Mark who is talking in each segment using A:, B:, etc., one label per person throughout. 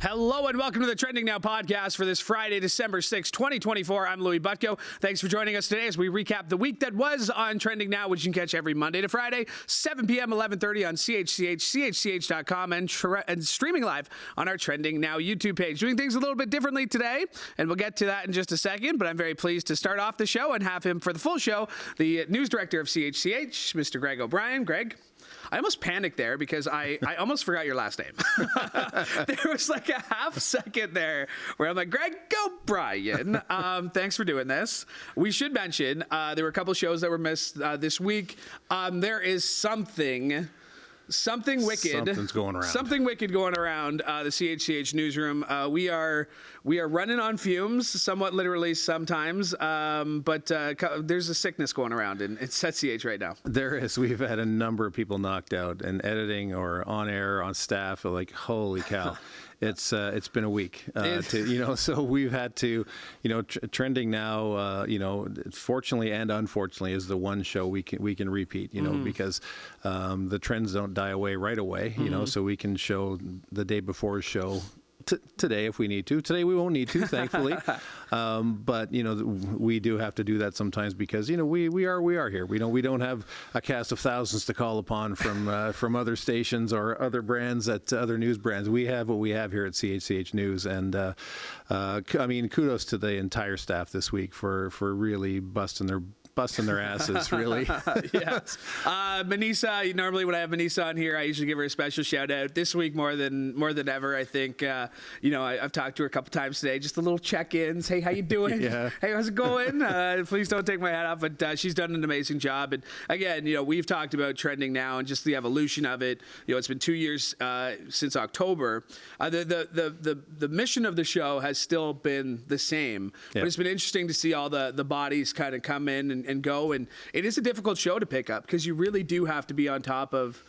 A: Hello and welcome to the Trending Now podcast for this Friday, December 6, 2024. I'm Louie Butko. Thanks for joining us today as we recap the week that was on Trending Now, which you can catch every Monday to Friday, 7 p.m., 11:30 on CHCH, CHCH.com, and streaming live on our Trending Now YouTube page. Doing things a little bit differently today, and we'll get to that in just a second, but I'm very pleased to start off the show and have him for the full show, the news director of CHCH, Mr. Greg O'Brien. Greg? I almost panicked there because I almost forgot your last name. There was like a half second there where I'm like, Greg O'Brien, thanks for doing this. We should mention there were a couple shows that were missed this week. There is something wicked.
B: Something's going around.
A: Something wicked going around the CHCH newsroom. We are running on fumes, somewhat literally sometimes, but there's a sickness going around, and it's at CH right now.
B: There is. We've had a number of people knocked out, and editing or on air, on staff, are like, holy cow. It's been a week, so we've had to, Trending Now, fortunately and unfortunately is the one show we can repeat, because the trends don't die away right away, so we can show the day before show today if we need to. Today we won't need to, thankfully, but we do have to do that sometimes because we are here. We don't have a cast of thousands to call upon from other stations or other brands other news brands. We have what we have here at CHCH News, and kudos to the entire staff this week for really busting their asses, really.
A: Yes. Manisa, normally when I have Manisa on here, I usually give her a special shout out. This week, more than ever, I think, I've talked to her a couple times today, just a little check-ins. Hey, how you doing?
B: Yeah.
A: Hey, how's it going? Please don't take my hat off, but she's done an amazing job. And again, we've talked about Trending Now and just the evolution of it. It's been 2 years since October. The mission of the show has still been the same, but it's been interesting to see all the bodies kind of come in and go, and it is a difficult show to pick up because you really do have to be on top of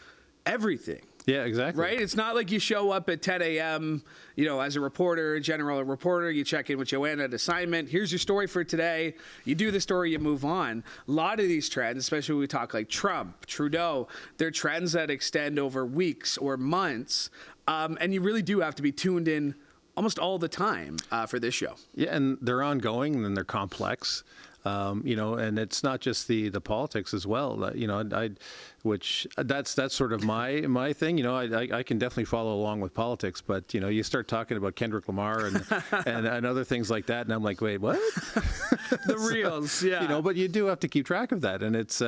A: everything.
B: Yeah, exactly.
A: Right? It's not like you show up at 10 a.m., as a reporter, general reporter, you check in with Joanna at assignment. Here's your story for today. You do the story, you move on. A lot of these trends, especially when we talk like Trump, Trudeau, they're trends that extend over weeks or months, and you really do have to be tuned in almost all the time for this show.
B: Yeah, and they're ongoing and they're complex. And it's not just the politics as well. Which that's sort of my thing. I can definitely follow along with politics, but you start talking about Kendrick Lamar and other things like that, and I'm like, wait, what?
A: The reels, yeah.
B: But you do have to keep track of that, and it's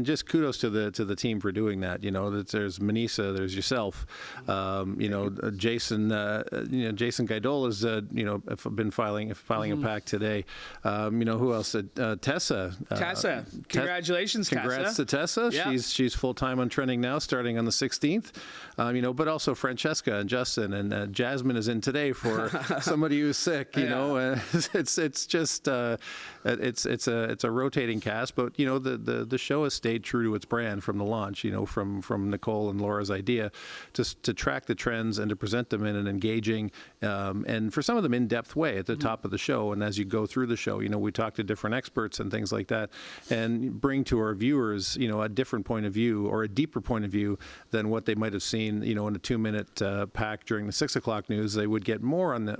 B: just kudos to the team for doing that. There's Manisa, there's yourself, Jason Guidol has been filing a pack today. Who else? Tessa.
A: Tessa, congratulations, Tessa.
B: Congrats to Tessa. Yeah. She's full time on Trending Now, starting on the 16th. But also Francesca and Justin and Jasmine is in today for somebody who's sick. It's just it's a rotating cast, but the show has stayed true to its brand from the launch. From Nicole and Laura's idea to track the trends and to present them in an engaging and for some of them in-depth way at the top of the show. And as you go through the show, we talk to different experts and things like that, and bring to our viewers, a different point of view or a deeper point of view than what they might have seen, in a 2-minute pack during the 6 o'clock news. They would get more on it,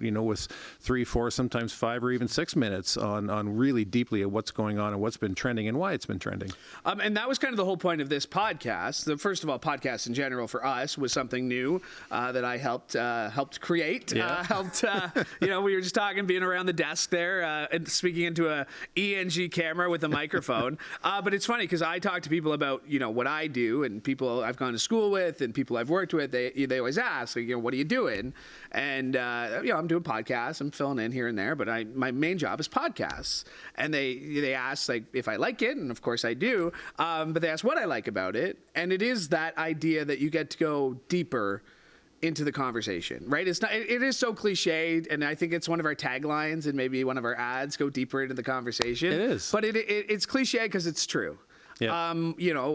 B: with 3, 4, sometimes 5 or even 6 minutes on really deeply at what's going on and what's been trending and why it's been trending.
A: And that was kind of the whole point of this podcast. First of all, podcasts in general for us was something new that I helped create.
B: Yeah.
A: We were just talking, being around the desk there, and speaking into a ENG camera with a microphone. But it's funny because I talk to people about, what I do, and people I've gone to school with and people I've worked with, they always ask, what are you doing? And, I'm doing podcasts. I'm filling in here and there, but my main job is podcasts. And they ask, if I like it, and of course I do, but they ask what I like about it. And it is that idea that you get to go deeper into the conversation, right? It is so cliched, and I think it's one of our taglines and maybe one of our ads, go deeper into the conversation.
B: It is.
A: But it's cliche because it's true. Yeah.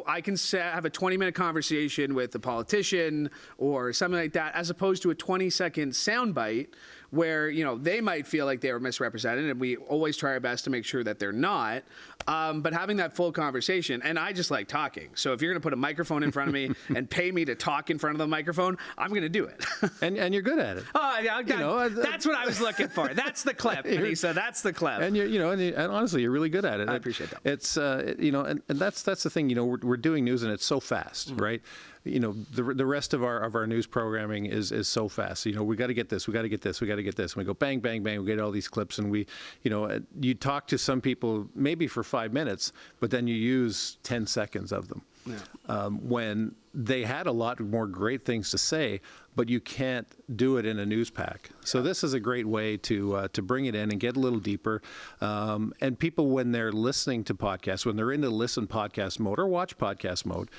A: I can have a 20-minute conversation with a politician or something like that, as opposed to a 20-second soundbite where, they might feel like they were misrepresented, and we always try our best to make sure that they're not. But having that full conversation, and I just like talking. So if you're going to put a microphone in front of me and pay me to talk in front of the microphone, I'm going to do it.
B: and you're good at it.
A: Oh, yeah, that's what I was looking for. That's the clip, Anissa. That's the clip.
B: And and honestly, you're really good at it.
A: I appreciate that.
B: It's and that's the thing. We're doing news, and it's so fast, right? The rest of our news programming is so fast. We got to get this, we got to get this, we got to get this. And we go bang, bang, bang. We get all these clips, and you talk to some people maybe for 5 minutes, but then you use 10 seconds of them. Yeah. When they had a lot more great things to say, but you can't do it in a news pack. So this is a great way to bring it in and get a little deeper. And people, when they're listening to podcasts, when they're in the listen podcast mode or watch podcast mode,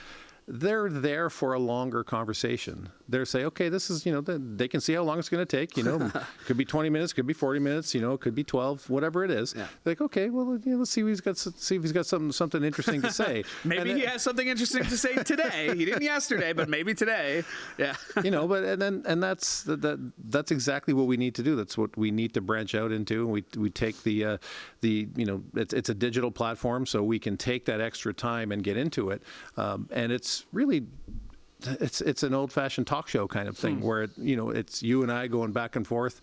B: they're there for a longer conversation. They're say, okay, this is, they can see how long it's going to take, could be 20 minutes, could be 40 minutes, could be 12, whatever it is. Yeah. They're like, okay, well, let's see if he's got something interesting to say.
A: Maybe he has something interesting to say today. He didn't yesterday, but maybe today. Yeah.
B: But that's exactly what we need to do. That's what we need to branch out into. And we take it's a digital platform, so we can take that extra time and get into it. And it's really, it's an old-fashioned talk show kind of thing where, it's you and I going back and forth.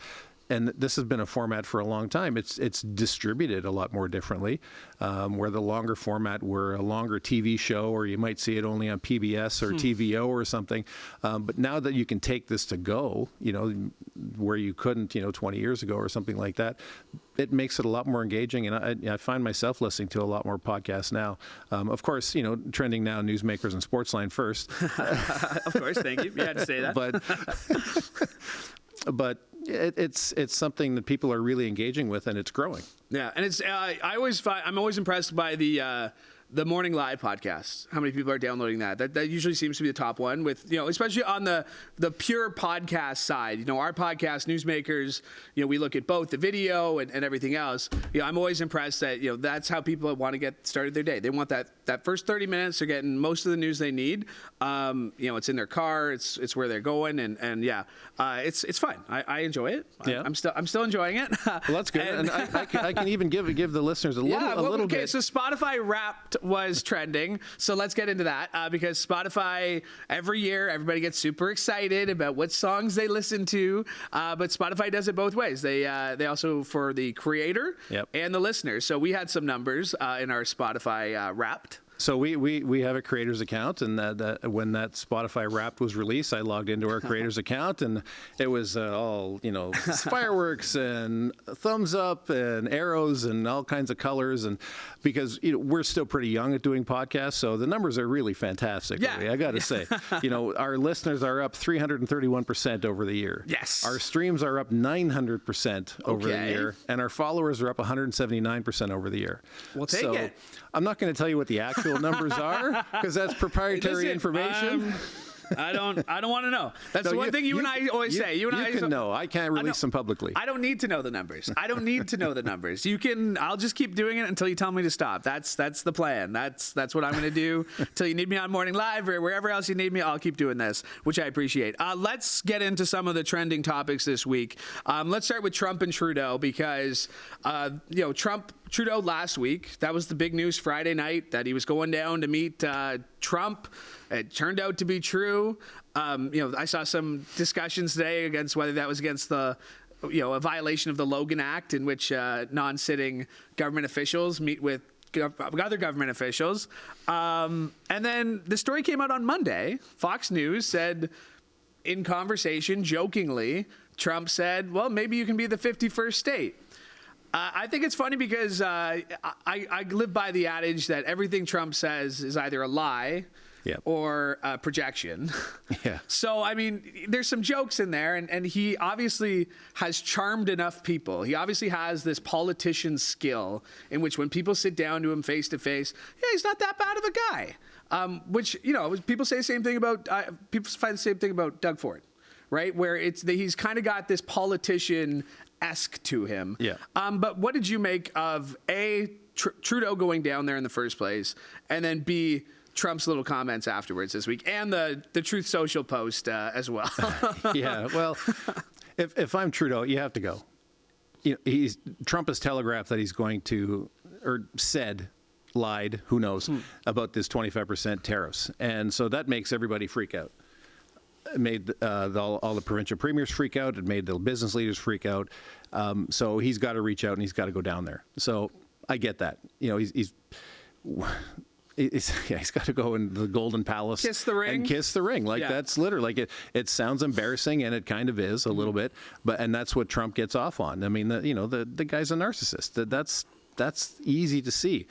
B: And this has been a format for a long time. It's distributed a lot more differently, where the longer format were a longer TV show, or you might see it only on PBS or TVO or something. But now that you can take this to go, where you couldn't, 20 years ago or something like that, it makes it a lot more engaging. And I find myself listening to a lot more podcasts now. Of course, Trending Now, Newsmakers, and Sportsline first.
A: Of course, thank you. You had to say that.
B: But it's something that people are really engaging with, and it's growing.
A: Yeah, and it's I'm always impressed by the Morning Live podcast. How many people are downloading that? That usually seems to be the top one, with especially on the pure podcast side. Our podcast, Newsmakers, we look at both the video and everything else. I'm always impressed that that's how people want to get started their day. They want that first 30 minutes. They're getting most of the news they need. It's in their car. It's where they're going, and it's fun. I enjoy it.
B: Yeah.
A: I'm still enjoying it.
B: Well, that's good. and I can even give the listeners a little bit.
A: Okay, so Spotify Wrapped was trending. So let's get into that, because Spotify, every year, everybody gets super excited about what songs they listen to. But Spotify does it both ways. They also, for the creator and the listener. So we had some numbers in our Spotify Wrapped.
B: So we have a creators account, and when that Spotify Wrapped was released, I logged into our creators account, and it was all fireworks and thumbs up and arrows and all kinds of colors, and because we're still pretty young at doing podcasts, so the numbers are really fantastic.
A: Yeah.
B: Louie, I got to say, our listeners are up 331% over the year.
A: Yes.
B: Our streams are up 900% over the year, and our followers are up 179% over the year.
A: We'll take it.
B: I'm not going to tell you what the actual numbers are, because that's proprietary information.
A: I don't want to know. That's the one thing you and I always say. You
B: can know. I can't release them publicly.
A: I don't need to know the numbers. I don't need to know the numbers. You can. I'll just keep doing it until you tell me to stop. That's the plan. That's what I'm going to do until you need me on Morning Live or wherever else you need me. I'll keep doing this, which I appreciate. Let's get into some of the trending topics this week. Let's start with Trump and Trudeau, because Trudeau last week, that was the big news Friday night, that he was going down to meet Trump. It turned out to be true. I saw some discussions today against whether that was against a violation of the Logan Act, in which non-sitting government officials meet with other government officials. And then the story came out on Monday. Fox News said, in conversation, jokingly, Trump said, well, maybe you can be the 51st state. I think it's funny because I live by the adage that everything Trump says is either a lie or a projection.
B: Yeah.
A: So, I mean, there's some jokes in there, and he obviously has charmed enough people. He obviously has this politician skill in which when people sit down to him face to face, he's not that bad of a guy. Which, people say the same thing about, people find the same thing about Doug Ford, right? Where he's kind of got this politician-esque to him.
B: Yeah.
A: But what did you make of A, Trudeau going down there in the first place, and then B, Trump's little comments afterwards this week, and the Truth Social post as well?
B: Yeah, well, If I'm Trudeau, you have to go. You know, Trump has telegraphed that he's going to, or said, lied, who knows, about this 25% tariffs. And so that makes everybody freak out. It made all the provincial premiers freak out. It made the business leaders freak out. So he's got to reach out and he's got to go down there. So I get that. You know, he's got to go in the Golden Palace,
A: kiss the ring,
B: and kiss the ring. Like that's literally like it sounds embarrassing, and it kind of is a little bit. And that's what Trump gets off on. I mean, the guy's a narcissist. That's easy to see.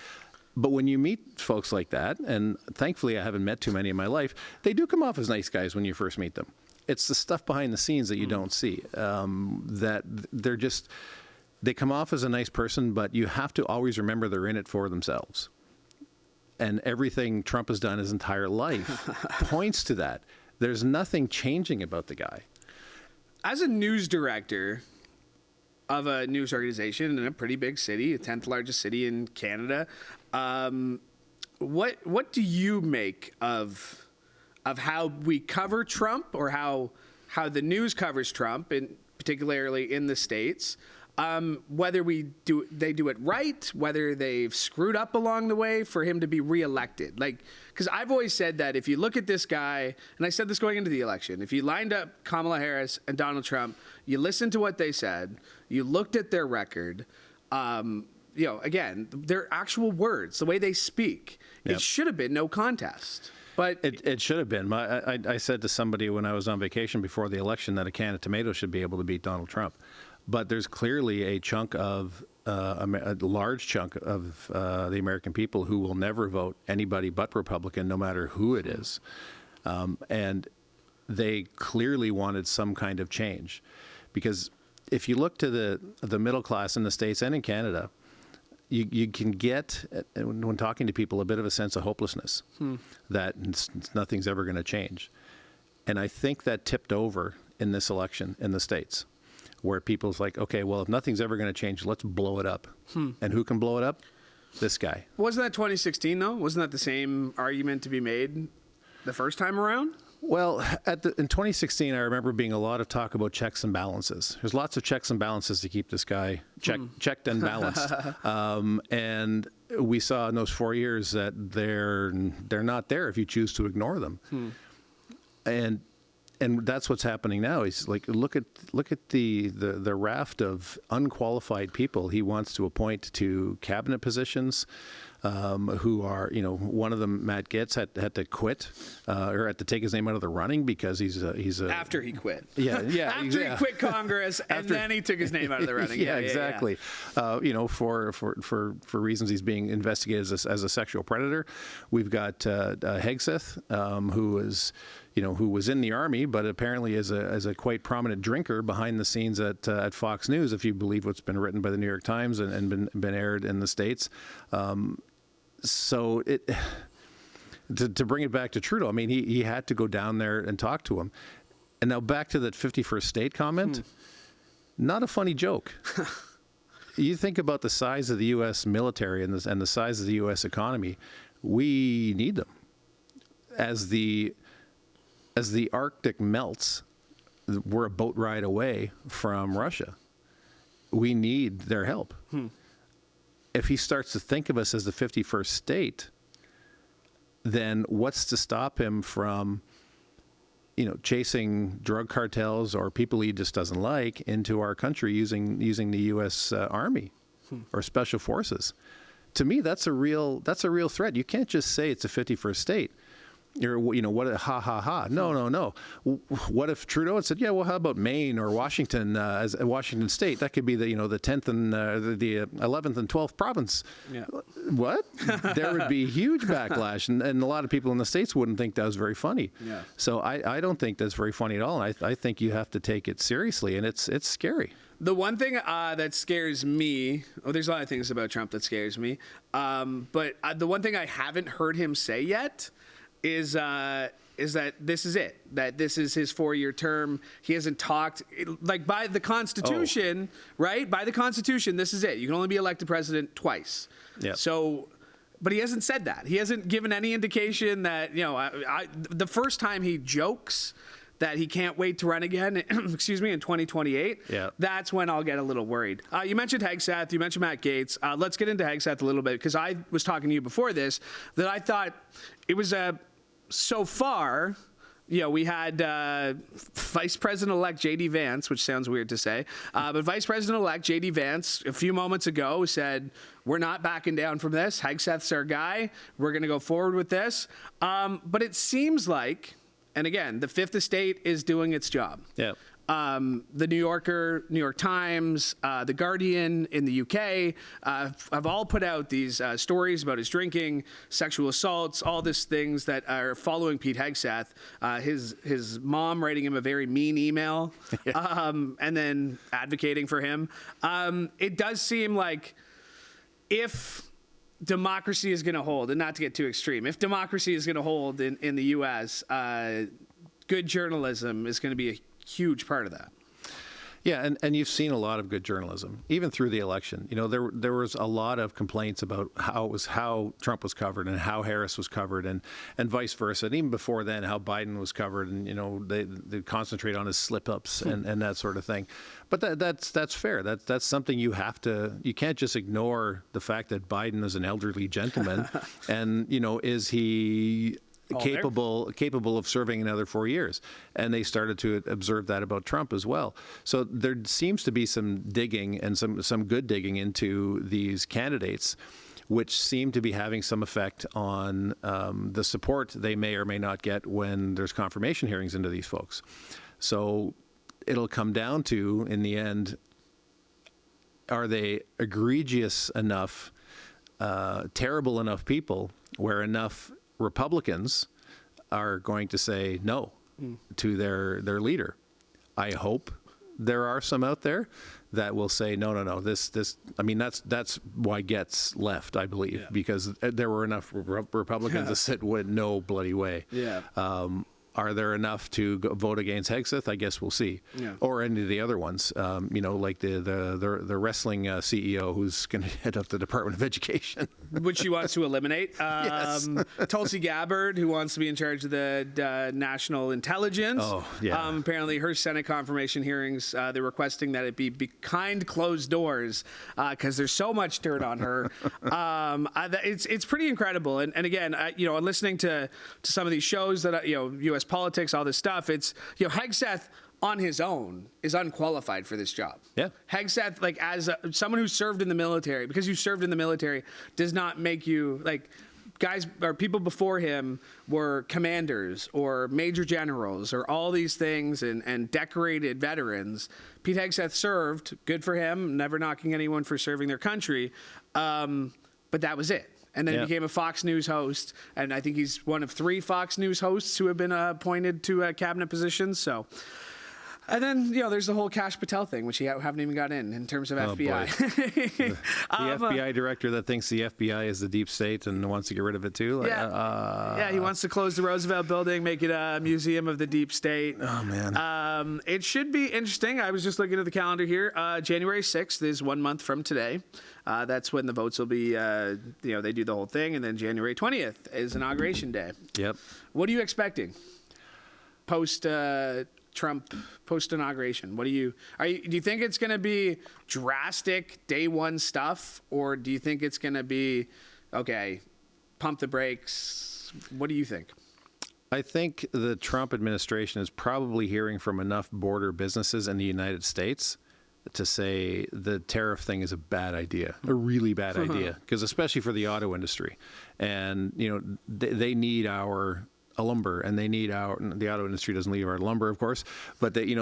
B: But when you meet folks like that, and thankfully I haven't met too many in my life, they do come off as nice guys when you first meet them. It's the stuff behind the scenes that you don't see. That they come off as a nice person, but you have to always remember they're in it for themselves. And everything Trump has done his entire life points to that. There's nothing changing about the guy.
A: As a news director of a news organization in a pretty big city, the 10th largest city in Canada, what do you make of how we cover Trump, or how the news covers Trump, particularly in the States? Whether they do it right, whether they've screwed up along the way for him to be reelected. Because I've always said that if you look at this guy, and I said this going into the election, if you lined up Kamala Harris and Donald Trump, you listened to what they said, you looked at their record, again, their actual words, the way they speak, it should have been no contest. But
B: it should have been. I said to somebody when I was on vacation before the election that a can of tomatoes should be able to beat Donald Trump. But there's clearly a chunk of a large chunk of the American people who will never vote anybody but Republican, no matter who it is. And they clearly wanted some kind of change. Because if you look to the middle class in the States and in Canada, you can get, when talking to people, a bit of a sense of hopelessness that nothing's ever going to change. And I think that tipped over in this election in the States, where people's like, okay, well, if nothing's ever going to change, let's blow it up. And who can blow it up? This guy.
A: Wasn't that 2016, though? Wasn't that the same argument to be made the first time around?
B: Well, in 2016, I remember being a lot of talk about checks and balances. There's lots of checks and balances to keep this guy checked and balanced. And we saw in those 4 years that they're not there if you choose to ignore them. And that's what's happening now. He's like, look at the raft of unqualified people he wants to appoint to cabinet positions, who are, one of them, Matt Gaetz, had to quit or had to take his name out of the running because he's
A: after he quit.
B: Yeah.
A: After he quit Congress, and then he took his name out of the running.
B: Yeah, exactly. For reasons he's being investigated as a sexual predator. We've got Hegseth, who was in the Army, but apparently is a quite prominent drinker behind the scenes at Fox News, if you believe what's been written by the New York Times and been aired in the States. So to bring it back to Trudeau, I mean, he had to go down there and talk to him. And now back to that 51st state comment, not a funny joke. You think about the size of the U.S. military and the size of the U.S. economy, we need them. As the Arctic melts, we're a boat ride away from Russia. We need their help. If he starts to think of us as the 51st state, then what's to stop him from, chasing drug cartels or people he just doesn't like into our country using the U.S. Army or Special Forces? To me, that's a real threat. You can't just say it's a 51st state. Or, ha. No. What if Trudeau had said, yeah, well, how about Maine or Washington as Washington State? That could be the 10th and the 11th and 12th province. Yeah. What? There would be huge backlash, and a lot of people in the States wouldn't think that was very funny. Yeah. So I don't think that's very funny at all, and I think you have to take it seriously, and it's scary.
A: The one thing that scares me, there's a lot of things about Trump that scares me, but the one thing I haven't heard him say yet is that this is it, that this is his 4-year term. He hasn't talked, like, by the Constitution, right? By the Constitution, this is it. You can only be elected president twice. Yeah. So, but he hasn't said that. He hasn't given any indication that, the first time he jokes that he can't wait to run again, excuse me, in 2028, that's when I'll get a little worried. You mentioned Hegseth, you mentioned Matt Gaetz. Let's get into Hegseth a little bit, because I was talking to you before this that I thought it was so far. We had Vice President-elect J.D. Vance, which sounds weird to say, but Vice President-elect J.D. Vance a few moments ago said, we're not backing down from this. Hegseth's our guy. We're going to go forward with this. But it seems like, and again, the Fifth Estate is doing its job.
B: Yeah.
A: The New Yorker, New York Times, The Guardian in the UK have all put out these stories about his drinking, sexual assaults, all these things that are following Pete Hegseth. His mom writing him a very mean email, and then advocating for him. It does seem like if democracy is going to hold, and not to get too extreme, if democracy is going to hold in the U.S., good journalism is going to be a huge part of that.
B: Yeah, and you've seen a lot of good journalism, even through the election. There was a lot of complaints about how Trump was covered and how Harris was covered, and vice versa. And even before then, how Biden was covered, and they concentrate on his slip-ups and that sort of thing. But that's fair. That's something you can't just ignore the fact that Biden is an elderly gentleman, and is he capable of serving another 4 years. And they started to observe that about Trump as well. So there seems to be some digging and some good digging into these candidates, which seem to be having some effect on the support they may or may not get when there's confirmation hearings into these folks. So it'll come down to, in the end, are they egregious enough, terrible enough people where enough Republicans are going to say no to their leader. I hope there are some out there that will say no. This. I mean, that's why Getz left, I believe, because there were enough Republicans that said, "No bloody way." Yeah. Are there enough to vote against Hegseth? I guess we'll see. Yeah. Or any of the other ones, like the wrestling CEO who's going to head up the Department of Education.
A: Which he wants to eliminate.
B: Yes.
A: Tulsi Gabbard, who wants to be in charge of the National Intelligence. Oh, yeah. Apparently her Senate confirmation hearings, they're requesting that it be behind closed doors because there's so much dirt on her. It's pretty incredible. And again, listening to some of these shows that, U.S. politics, all this stuff, it's, Hegseth on his own is unqualified for this job. Yeah. Hegseth, as someone who served in the military, because you served in the military does not make you, guys or people before him were commanders or major generals or all these things and decorated veterans. Pete Hegseth served, good for him, never knocking anyone for serving their country, but that was it. And then he became a Fox News host, and I think he's one of 3 Fox News hosts who have been appointed to cabinet positions. So, and then there's the whole Kash Patel thing, which you haven't even got in terms of FBI.
B: the FBI director that thinks the FBI is the deep state and wants to get rid of it too.
A: He wants to close the Roosevelt Building, make it a museum of the deep state.
B: Oh man,
A: it should be interesting. I was just looking at the calendar here. January 6th is 1 month from today. That's when the votes will be, they do the whole thing. And then January 20th is Inauguration Day. Yep. What are you expecting post-Trump, post-inauguration? Do you think it's going to be drastic day one stuff? Or do you think it's going to be, okay, pump the brakes? What do you think?
B: I think the Trump administration is probably hearing from enough border businesses in the United States to say the tariff thing is a bad idea, a really bad idea, because especially for the auto industry. And, they need our lumber, and they need the auto industry doesn't need our lumber, of course, but they need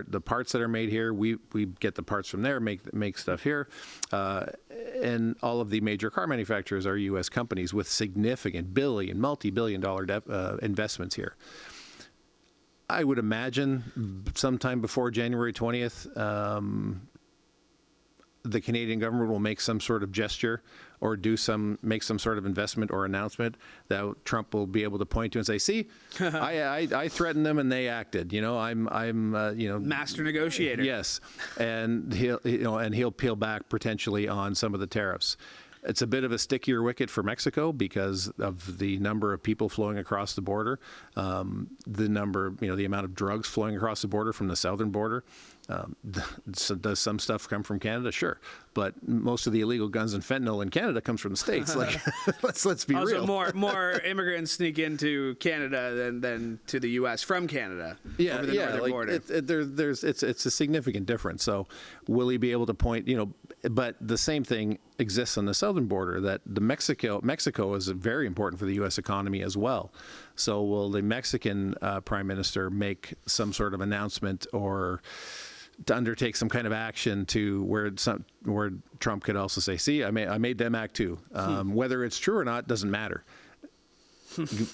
B: the parts that are made here. We get the parts from there, make stuff here. And all of the major car manufacturers are U.S. companies with significant multi-billion dollar investments here. I would imagine sometime before January 20th, the Canadian government will make some sort of gesture or make some sort of investment or announcement that Trump will be able to point to and say, "See, I threatened them and they acted. I'm
A: master negotiator."
B: Yes, and he'll peel back potentially on some of the tariffs. It's a bit of a stickier wicket for Mexico because of the number of people flowing across the border, the amount of drugs flowing across the border from the southern border. So does some stuff come from Canada? Sure. But most of the illegal guns and fentanyl in Canada comes from the States. Like, let's be real.
A: More immigrants sneak into Canada than to the U.S. from Canada.
B: Yeah,
A: over the northern border.
B: It's a significant difference. So will he be able to point, but the same thing exists on the southern border, that Mexico is very important for the U.S. economy as well. So will the Mexican prime minister make some sort of announcement or to undertake some kind of action to where Trump could also say, see, I made them act too. Whether it's true or not doesn't matter.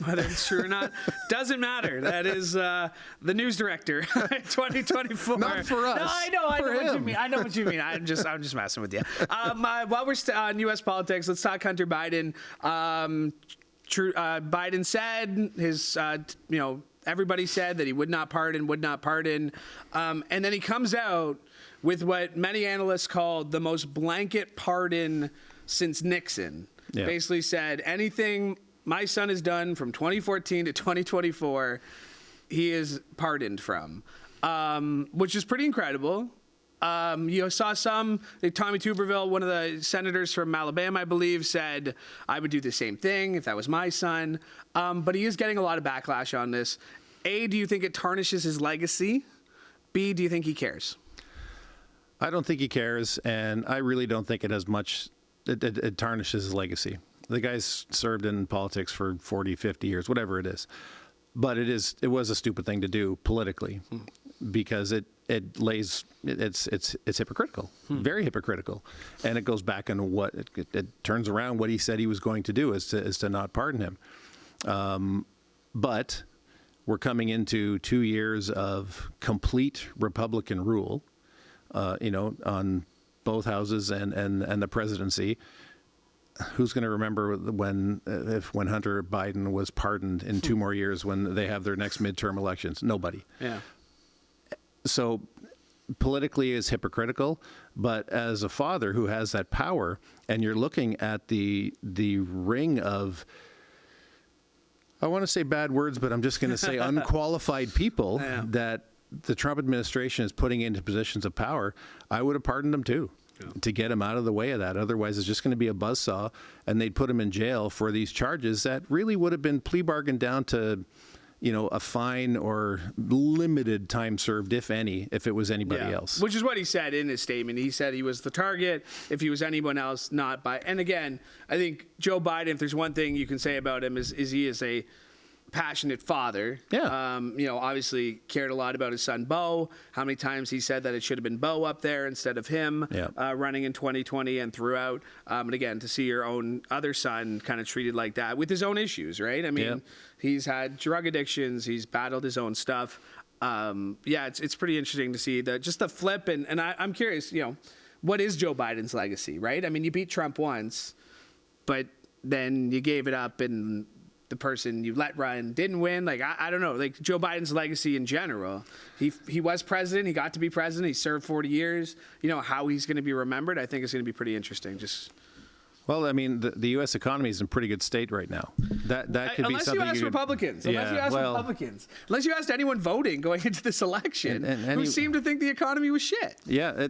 A: Whether it's true or not doesn't matter. That is the news director, 2024.
B: Not for us.
A: No, I know what you mean. I know what you mean. I'm just messing with you. While we're on U.S. politics, let's talk Hunter Biden. Biden said his, everybody said that he would not pardon. And then he comes out with what many analysts called the most blanket pardon since Nixon. Yeah. Basically said anything my son has done from 2014 to 2024, he is pardoned from, which is pretty incredible. You saw Tommy Tuberville, one of the senators from Alabama, I believe, said, I would do the same thing if that was my son. But he is getting a lot of backlash on this. A, do you think it tarnishes his legacy? B, do you think he cares?
B: I don't think he cares, and I really don't think it has much, it tarnishes his legacy. The guy's served in politics for 40, 50 years, whatever it is. But it was a stupid thing to do politically because it's hypocritical, very hypocritical. And it goes back on what it turns around what he said he was going to do is to not pardon him. But we're coming into 2 years of complete Republican rule, on both houses and the presidency. Who's going to remember when Hunter Biden was pardoned in 2 more years when they have their next midterm elections? Nobody.
A: Yeah.
B: So politically is hypocritical, but as a father who has that power, and you're looking at the ring of, I want to say bad words, but I'm just going to say unqualified people that the Trump administration is putting into positions of power, I would have pardoned them too. Yeah. To get him out of the way of that. Otherwise, it's just going to be a buzzsaw, and they'd put him in jail for these charges that really would have been plea bargained down to, a fine or limited time served, if any, if it was anybody else.
A: Which is what he said in his statement. He said he was the target. If he was anyone else, not by. And again, I think Joe Biden, if there's one thing you can say about him, is he is a passionate father.
B: Yeah.
A: Obviously cared a lot about his son, Beau. How many times he said that it should have been Beau up there instead of him running in 2020 and throughout. And again, to see your own other son kind of treated like that with his own issues, right? I mean, he's had drug addictions. He's battled his own stuff. It's pretty interesting to see just the flip. And I'm curious, what is Joe Biden's legacy, right? I mean, you beat Trump once, but then you gave it up and the person you let run didn't win. Like, I don't know, like Joe Biden's legacy in general. He was president. He got to be president. He served 40 years. How he's going to be remembered, I think is going to be pretty interesting.
B: Well, I mean, the U.S. economy is in pretty good state right now. That could be something.
A: Unless you ask Republicans. Unless you asked anyone voting going into this election who seemed to think the economy was shit.
B: Yeah,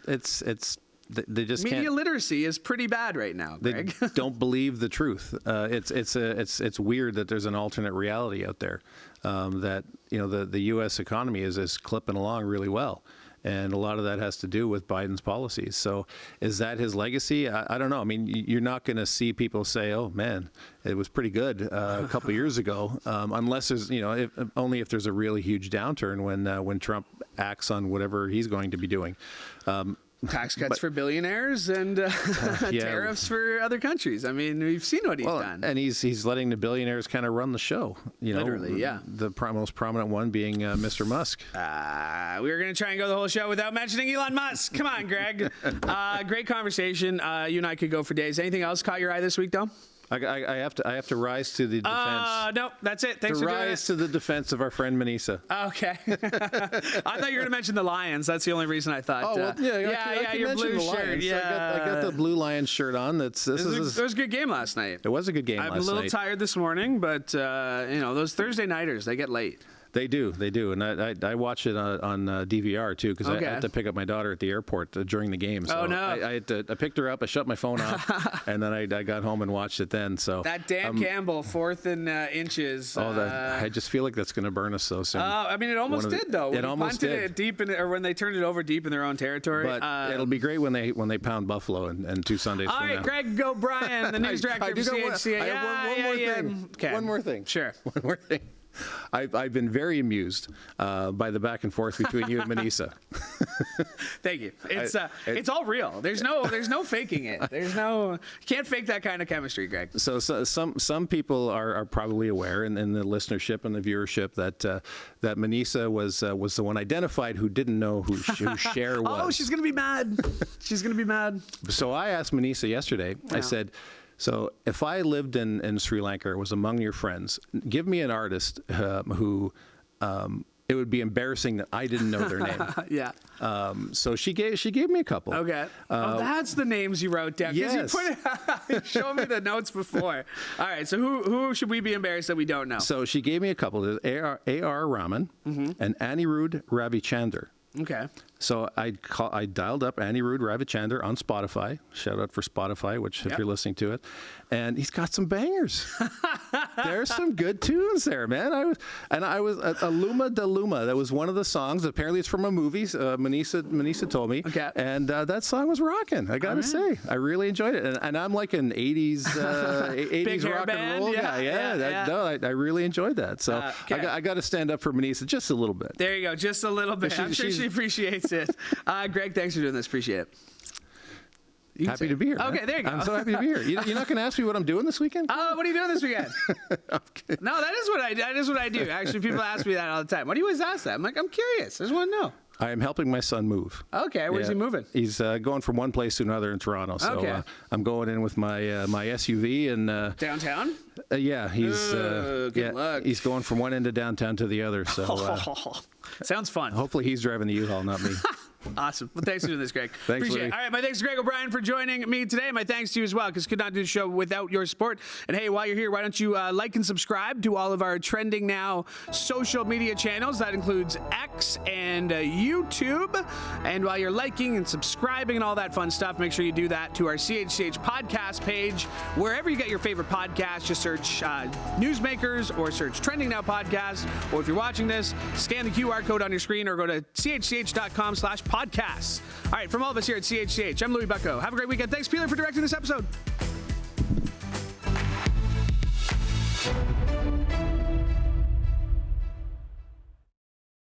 B: it's they just
A: media literacy is pretty bad right now, Greg.
B: They don't believe the truth. It's weird that there's an alternate reality out there. That the U.S. economy is clipping along really well, and a lot of that has to do with Biden's policies. So, is that his legacy? I don't know. I mean, you're not going to see people say, "Oh man, it was pretty good a couple of years ago," unless there's only if there's a really huge downturn when Trump acts on whatever he's going to be doing.
A: Tax cuts for billionaires and tariffs for other countries. I mean, we've seen what he's done.
B: And he's letting the billionaires kind of run the show.
A: Literally, yeah.
B: The most prominent one being Mr. Musk.
A: We were going to try and go the whole show without mentioning Elon Musk. Come on, Greg. Great conversation. You and I could go for days. Anything else caught your eye this week, though?
B: I have to rise to the defense.
A: No, that's it. Thanks for doing
B: rise
A: it.
B: to the defense of our friend Manisa.
A: Okay. I thought you were going to mention the Lions. That's the only reason I thought.
B: Oh, well, I
A: your
B: mention
A: blue
B: the
A: shirt.
B: Lions.
A: Yeah.
B: I got the blue Lions shirt on. It
A: was a good game last night.
B: It was a good game last night.
A: I'm a little tired this morning, but those Thursday nighters, they get late.
B: They do, and I watch it on DVR too because I had to pick up my daughter at the airport during the game. So I picked her up, I shut my phone off, and then I got home and watched it then. So
A: that Dan Campbell 4th and inches.
B: I just feel like that's going to burn us so soon.
A: I mean, it almost did though.
B: It almost did.
A: It deep or when they turned it over deep in their own territory.
B: But it'll be great when they pound Buffalo and 2 Sundays from now.
A: All right, Greg O'Brien, the news director of CHCH.
B: I have one more thing.
A: Okay.
B: One more thing.
A: Sure.
B: One more thing. I've been very amused by the back and forth between you and Manisa.
A: Thank you. It's all real. There's no faking it. You can't fake that kind of chemistry, Greg.
B: So some people are probably aware in the listenership and the viewership that Manisa was the one identified who didn't know who Cher was.
A: Oh, she's gonna be mad. She's gonna be mad.
B: So I asked Manisa yesterday. I said, so if I lived in Sri Lanka or was among your friends, give me an artist who it would be embarrassing that I didn't know their name.
A: Yeah.
B: So she gave me a couple.
A: Okay. That's the names you wrote down.
B: Yes.
A: You showed me the notes before. All right. So who should we be embarrassed that we don't know?
B: So she gave me a couple. There's A.R. Raman and Anirudh Ravichandran.
A: Okay.
B: So I dialed up Anirudh Ravichandran on Spotify. Shout out for Spotify, which if you're listening to it, and he's got some bangers. There's some good tunes there, man. I was Aluma de Luma. That was one of the songs. Apparently, it's from a movie. Manisa told me. Okay. And that song was rocking. I gotta say, I really enjoyed it. And I'm like an '80s rock and roll guy. I really enjoyed that. So I got to stand up for Manisa just a little bit.
A: There you go, just a little bit. I'm sure she appreciates it. Greg, thanks for doing this. Appreciate it.
B: Happy to be here.
A: Okay,
B: man.
A: there you go.
B: I'm so happy to be here. You're not going to ask me what I'm doing this weekend?
A: What are you doing this weekend? No, that is what I do. Actually, people ask me that all the time. Why do you always ask that? I'm like, I'm curious. I just want to know.
B: I am helping my son move.
A: Okay, where's he moving?
B: He's going from one place to another in Toronto. So I'm going in with my SUV and
A: downtown.
B: Yeah, he's
A: good luck.
B: He's going from one end of downtown to the other. So
A: sounds fun.
B: Hopefully he's driving the U-Haul, not me.
A: Awesome. Well, thanks for doing this, Greg.
B: Thanks,
A: Appreciate
B: Louie.
A: it. All right, my thanks to Greg O'Brien for joining me today. My thanks to you as well, because could not do the show without your support. And hey, while you're here, why don't you like and subscribe to all of our Trending Now social media channels. That includes X and YouTube. And while you're liking and subscribing and all that fun stuff, make sure you do that to our CHCH podcast page. Wherever you get your favorite podcast, just search Newsmakers or search Trending Now podcast. Or if you're watching this, scan the QR code on your screen or go to chch.com/podcasts. All right, from all of us here at CHCH, I'm Louie Bucko. Have a great weekend. Thanks, Peeler, for directing this episode.